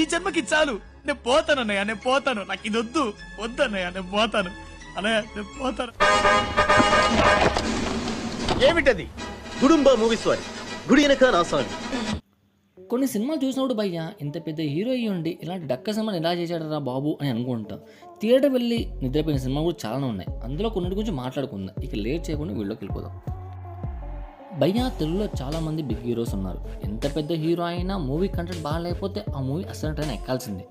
ఈ జన్మకి చాలు. నేను పోతాను అన్నయ్య, నేను పోతాను. నాకు ఇది వద్దు అన్నయ్య, నేను పోతాను అన్నయ్య, నేను పోతాను. ఏమిటది? గుడుంబ మూవీస్ వారి గుడి వెనక నా సాంగ్. కొన్ని సినిమాలు చూసినప్పుడు భయ్య ఇంత పెద్ద హీరో అయ్యి ఉండి ఇలాంటి డక్క సినిమాని ఎలా చేశాడరా బాబు అని అనుకుంటా. థియేటర్ వెళ్ళి నిద్రపోయిన సినిమాలు కూడా చాలానే ఉన్నాయి. అందులో కొన్నిటి గురించి మాట్లాడుకుందాం. ఇక లేట్ చేయకుండా వీళ్ళలోకి వెళ్ళిపోదాం. భయ్య తెలుగులో చాలామంది బిగ్ హీరోస్ ఉన్నారు. ఎంత పెద్ద హీరో అయినా మూవీ కంటెంట్ బాగాలేకపోతే ఆ మూవీ అసలు ట్రైన్ ఎక్కాల్సింది.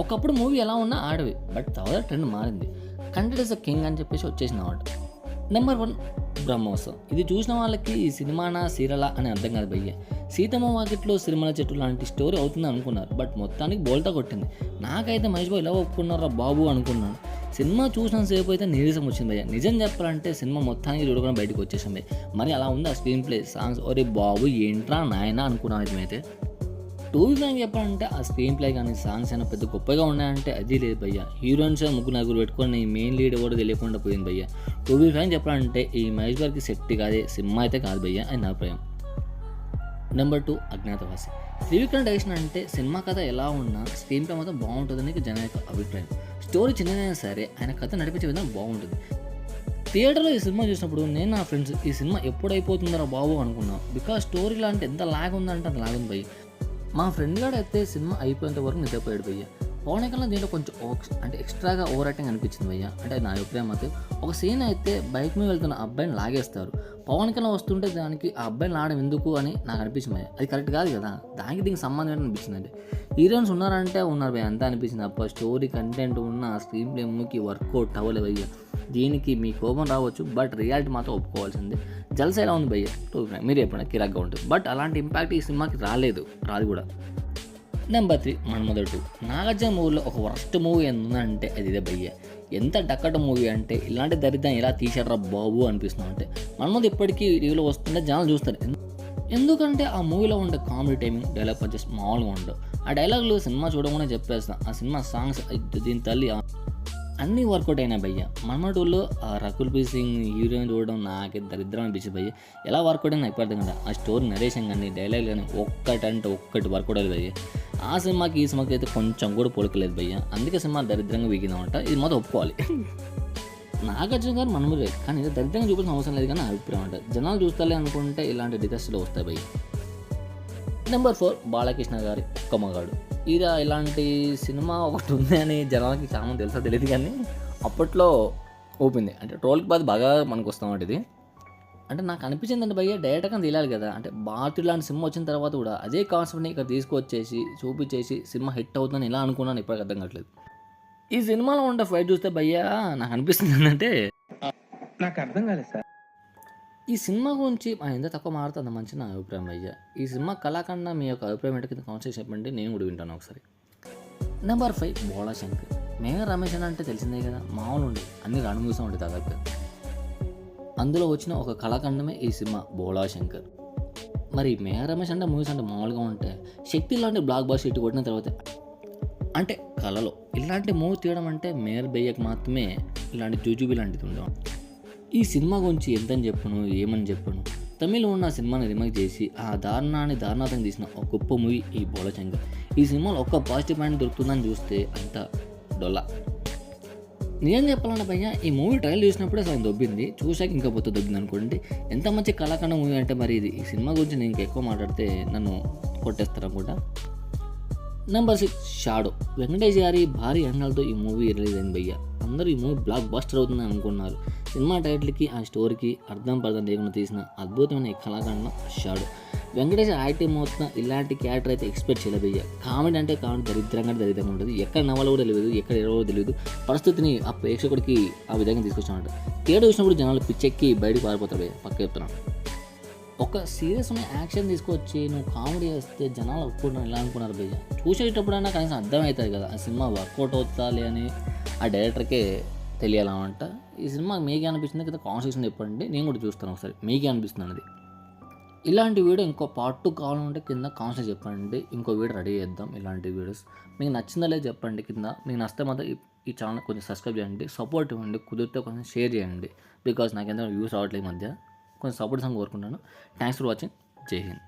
ఒకప్పుడు మూవీ ఎలా ఉన్నా ఆడవి, బట్ తర్వాత ట్రెండ్ మారింది. కంటెంట్ ఇస్ ద కింగ్ అని చెప్పేసి వచ్చేసిన అన్నమాట. నెంబర్ 1 బ్రహ్మోత్సవం. ఇది చూసిన వాళ్ళకి ఈ సినిమానా సీరియలా అని అర్థం కాదు భయ్య. సీతమ్మ వాకిట్లో సిరిమల చెట్టు లాంటి స్టోరీ అవుతుంది అనుకున్నారు, బట్ మొత్తానికి బోల్తా కొట్టింది. నాకైతే మహేష్ బాబు ఇలా ఒప్పుకున్నారా బాబు అనుకున్నాను. సినిమా చూసిన సేపు అయితే నీరసం వచ్చింది భయ్య. నిజం చెప్పాలంటే సినిమా మొత్తానికి చూడకుండా బయటకు వచ్చేసింది. మరి అలా ఉంది ఆ స్క్రీన్ ప్లే, సాంగ్స్. ఒరే బాబు ఏంట్రా నాయనా అనుకున్నాను. నిజమైతే టూబీ చెప్పాలంటే ఆ స్క్రీన్ ప్లే కానీ సాంగ్స్ అయినా పెద్ద గొప్పగా ఉన్నాయంటే అది లేదు భయ్య. హీరోయిన్స్ 3-4 పెట్టుకొని మెయిన్ లీడ్ కూడా తెలియకుండా పోయింది భయ్య. టూబీ చెప్పాలంటే ఈ మహేష్ గారికి సెట్ కాదే సినిమా అయితే కాదు భయ్య అని నా అభిప్రాయం. నెంబర్ 2 అజ్ఞాతవాసి. త్రివిక్రమ్ డైరెక్షన్ అంటే సినిమా కథ ఎలా ఉన్నా స్క్రీన్ ప్లే మాత్రం బాగుంటుందని జన యొక్క అభిప్రాయం. స్టోరీ చిన్నదైనా సరే ఆయన కథ నడిపించే విధానం బాగుంటుంది. థియేటర్లో ఈ సినిమా చూసినప్పుడు నేను నా ఫ్రెండ్స్ ఈ సినిమా ఎప్పుడు అయిపోతుందో బాబు అనుకున్నాం. బికాజ్ స్టోరీ లాంటి ఎంత లాగ్ ఉందంటే అంత లాగ్ ఉంది భయ్య. మా ఫ్రెండ్ గారు అయితే సినిమా అయిపోయేంత వరకు నిద్రపోయాడు భయ్య. పవన్ కళ్యాణ్ దీంట్లో కొంచెం అంటే ఎక్స్ట్రాగా ఓవర్ యాక్టింగ్ అనిపించింది భయ్య. అంటే నా అభిప్రాయం అయితే ఒక సీన్ అయితే బైక్ మీద వెళ్తున్న అబ్బాయిని లాగేస్తారు. పవన్ కళ్యాణ్ వస్తుంటే దానికి ఆ అబ్బాయిని లాగడం ఎందుకు అని నాకు అనిపించింది భయ్య. అది కరెక్ట్ కాదు కదా, దీనికి సంబంధం ఏంటని అనిపించింది. అంటే హీరోయిన్స్ ఉన్నారంటే ఉన్నారు భయ్య అంతా అనిపించింది. అప్ప స్టోరీ కంటెంట్ ఉన్న స్క్రీన్ ప్లే మూవీకి వర్కౌట్ అవ్వలేదు భయ్య. దీనికి మీ కోపం రావచ్చు, బట్ రియాలిటీ మాత్రం ఒప్పుకోవాల్సిందే. జల్సా ఎలా ఉంది భయ్య మీరు ఎప్పుడైనా కిరాక్గా ఉంటుంది, బట్ అలాంటి ఇంపాక్ట్ ఈ సినిమాకి రాదు కూడా. నెంబర్ 3 మన్మధుడు 2. నాగార్జున మూవీలో ఒక వర్స్ట్ మూవీ ఏంటంటే అది ఇదే భయ్య. ఎంత డక్కట మూవీ అంటే ఇలాంటి దరిద్రం ఎలా తీసాడరా బాబు అనిపిస్తుంది. అంటే మన్మధుడు ఇప్పటికీ టీవీలో వస్తుంటే జనాలు చూస్తారు. ఎందుకంటే ఆ మూవీలో ఉండే కామెడీ టైమింగ్, డైలాగ్ పంచెస్ మామూలుగా ఉండవు. ఆ డైలాగులు సినిమా చూడకుండా చెప్పేస్తాం. ఆ సినిమా సాంగ్స్ దీని తల్లి అన్నీ వర్కౌట్ అయినాయి భయ్య. మన్మధుడులో ఆ రకుల్ ప్రీత్ సింగ్ హీరోయిన్ చూడడం నాకే దరిద్రం అనిపించింది భయ్య. ఎలా వర్కౌట్ అయినా అయిపోతుంది కదా. ఆ స్టోరీ నరేషన్ కానీ డైలాగ్ కానీ ఒక్కటి వర్కౌట్ అయ్యేది భయ్య. ఆ సినిమాకి ఈ సినిమాకి అయితే కొంచెం కూడా పొలకలేదు భయ్య. అందుకే సినిమా దరిద్రంగా వీగిందన్నమాట. ఇది మొత్తం ఒప్పుకోవాలి. నాగార్జున గారు మన్మధుడే, కానీ ఇది దరిద్రంగా చూపించిన అవసరం లేదు కానీ అభిప్రాయం అంటే జనాలు చూస్తాలే అనుకుంటే ఇలాంటి డిజాస్టర్లు వస్తాయి భయ్య. నెంబర్ 4 బాలకృష్ణ గారి ఒక్క మగాడు. ఇలాంటి సినిమా ఒకటి ఉంది అని జనాలకి చాలా తెలుసా తెలియదు, కానీ అప్పట్లో ఓపింది. అంటే ట్రోల్కి బాగా మనకు వస్తామంటే ఇది. అంటే నాకు అనిపించింది అంటే భయ్య డైరెక్ట్గా తెలియాలి కదా. అంటే భారతీయుడు లాంటి సినిమా వచ్చిన తర్వాత కూడా అదే కాన్సెప్ట్ని ఇక్కడ తీసుకొచ్చేసి చూపించేసి సినిమా హిట్ అవుతుందని ఇలా అనుకున్నాను. ఇప్పటికి అర్థం కావట్లేదు. ఈ సినిమాలో ఉండే ఫైట్ చూస్తే భయ్య నాకు అనిపిస్తుంది ఏంటంటే నాకు అర్థం కాలేదు సార్. ఈ సినిమా గురించి ఎంత తక్కువ మారుతుంది అంత మంచి నా అభిప్రాయం భయ్య. ఈ సినిమా కళాఖండ మీ యొక్క అభిప్రాయం ఏంటో కింద కామెంట్ చెప్పండి, నేను కూడా వింటాను ఒకసారి. నెంబర్ 5 బోళా శంకర్. మేఘ రమేష్ అంటే తెలిసిందే కదా, మామూలు ఉండే అన్ని రణమూసం ఉండే దాదాపు. అందులో వచ్చిన ఒక కళాఖండమే ఈ సినిమా బోళా శంకర్. మరి మేఘ రమేష్ అంటే మూవీస్ అంటే మామూలుగా ఉంటే శక్తి లాంటి బ్లాక్ బాస్టర్ హిట్ కొట్టిన తర్వాత అంటే కళలో ఇలాంటి మూవీ తీయడం అంటే మేయర్ బయ్యకు మాత్రమే ఇలాంటి జూజుబీ లాంటిది ఉండవు. ఈ సినిమా గురించి ఎంతని చెప్పను ఏమని చెప్పను. తమిళ్లో ఉన్న సినిమాని రిమేక్ చేసి ఆ దారుణాతంగా తీసిన ఒక గొప్ప మూవీ ఈ బోళా శంకర్. ఈ సినిమాలో ఒక్క పాజిటివ్ పాయింట్ దొరుకుతుందని చూస్తే అంత డొల్లా. నిజం చెప్పాలన్న భయ్య ఈ మూవీ ట్రైల్ చూసినప్పుడే సగం దొబ్బింది, చూసాక ఇంకా పొత్తు దొబ్బింది అనుకోండి. ఎంత మంచి కళాఖండ మూవీ అంటే మరి ఇది. ఈ సినిమా గురించి నేను ఇంకా ఎక్కువ మాట్లాడితే నన్ను కొట్టేస్తారు అనుకుంటా. Number 6 shadow. వెంకటేష్ గారి భారీ అంగళాలతో ఈ మూవీ రిలీజ్ అయింది భయ్య. అందరూ ఈ మూవీ బ్లాక్ బస్టర్ అవుతుందని అనుకున్నారు. సినిమా టైటిల్కి ఆ స్టోరీకి అర్థం లేకుండా తీసిన అద్భుతమైన ఈ కళాఖండ షాడో. వెంకటేష్ యాక్టింగ్ మొత్తం ఇలాంటి క్యారెక్టర్ అయితే ఎక్స్పెక్ట్ చేయలేదు భయ్య. కామెడీ అంటే కామెడీ దరిద్రంగా ఉంటుంది. ఎక్కడ నవ్వాలో కూడా తెలియదు, ఎక్కడ ఎరవో తెలియదు. పరిస్థితిని ఆ ప్రేక్షకుడికి ఆ విధంగా తీసుకొచ్చామంట. థియేటర్ చూసినప్పుడు జనాలు పిచ్చెక్కి బయటకు పారిపోతారు భయ్య. పక్క చెప్తున్నాను. ఒక సీరియస్ ఉన్న యాక్షన్ తీసుకొచ్చి నువ్వు కామెడీ వేస్తే జనాలు ఒప్పుకుంటున్నారు ఇలా అనుకున్నారు భయ్య. చూసేటప్పుడైనా కనీసం అర్థమవుతుంది కదా ఆ సినిమా వర్కౌట్ అవుతాలి అని ఆ డైరెక్టర్కే తెలియాలన్నమాట. ఈ సినిమా మీకే అనిపిస్తుంది కదా కాన్వర్సేషన్ చెప్పండి, నేను కూడా చూస్తాను ఒకసారి మీకే అనిపిస్తుంది అనేది. ఇలాంటి వీడియో ఇంకో పార్ట్ 2 కావాలంటే కింద కామెంట్స్ చెప్పండి, ఇంకో వీడియో రెడీ చేద్దాం. ఇలాంటి వీడియోస్ మీకు నచ్చిందా లేదు చెప్పండి కింద. మీకు నచ్చితే మాత్రం ఈ ఛానల్ కొంచెం సబ్స్క్రైబ్ చేయండి, సపోర్ట్ ఇవ్వండి, కుదిరితే కొంచెం షేర్ చేయండి. బికాజ్ నాకు ఎంత వ్యూస్ రావట్లేదు ఈ మధ్య. కొంచెం సపోర్ట్ సంగ కోరుకుంటాను. Thanks for watching. జై హింద్.